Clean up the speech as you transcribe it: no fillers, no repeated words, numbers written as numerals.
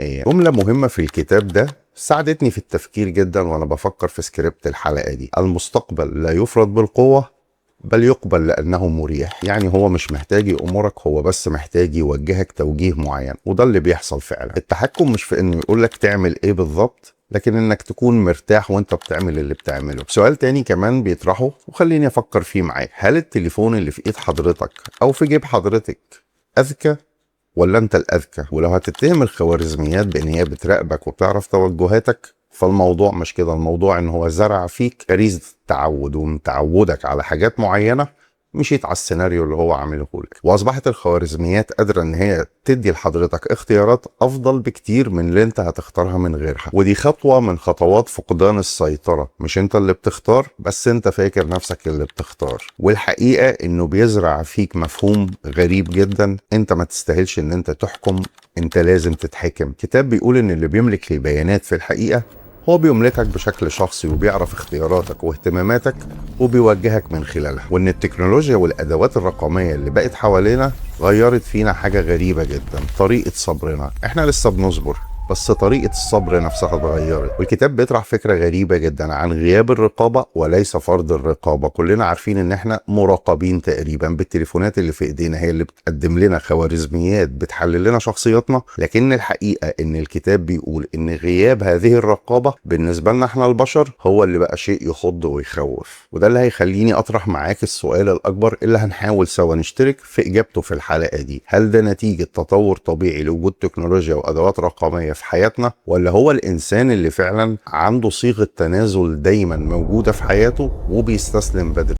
جملة مهمة في الكتاب ده ساعدتني في التفكير جدا وانا بفكر في سكريبت الحلقة دي. المستقبل لا يفرض بالقوة بل يقبل لأنه مريح. يعني هو مش محتاج يأمرك، هو بس محتاج يوجهك توجيه معين، وده اللي بيحصل فعلا. التحكم مش في انه يقولك تعمل ايه بالظبط، لكن انك تكون مرتاح وانت بتعمل اللي بتعمله. سؤال تاني كمان بيطرحه وخليني افكر فيه معاك: هل التليفون اللي في ايد حضرتك او في جيب حضرتك اذكى ولا انت الاذكى؟ ولو هتتهم الخوارزميات بان هي بتراقبك وبتعرف توجهاتك، فالموضوع مش كده. الموضوع ان هو زرع فيك غريزة التعود، ومن تعودك على حاجات معينة مشيت على السيناريو اللي هو عامله لك، واصبحت الخوارزميات قادرة ان هي تدي لحضرتك اختيارات افضل بكتير من اللي انت هتختارها من غيرها. ودي خطوة من خطوات فقدان السيطرة. مش انت اللي بتختار، بس انت فاكر نفسك اللي بتختار. والحقيقة انه بيزرع فيك مفهوم غريب جدا: انت ما تستاهلش ان انت تحكم، انت لازم تتحكم. كتاب بيقول ان اللي بيملك البيانات في الحقيقة هو بيملكك بشكل شخصي، وبيعرف اختياراتك واهتماماتك وبيوجهك من خلالها. وان التكنولوجيا والادوات الرقمية اللي بقت حوالينا غيرت فينا حاجة غريبة جدا: طريقة صبرنا. احنا لسه بنصبر، بس طريقة الصبر نفسها اتغيرت. والكتاب بيطرح فكرة غريبة جدا عن غياب الرقابة وليس فرض الرقابة. كلنا عارفين ان احنا مراقبين تقريبا بالتليفونات اللي في ايدينا، هي اللي بتقدم لنا خوارزميات بتحلل لنا شخصياتنا. لكن الحقيقة ان الكتاب بيقول ان غياب هذه الرقابة بالنسبة لنا احنا البشر هو اللي بقى شيء يخض ويخوف. وده اللي هيخليني اطرح معاك السؤال الاكبر اللي هنحاول سوا نشترك في اجابته في الحلقة دي: هل ده نتيجة تطور طبيعي لوجود تكنولوجيا وادوات رقمية في حياتنا، ولا هو الانسان اللي فعلا عنده صيغة تنازل دايما موجودة في حياته وبيستسلم بدري؟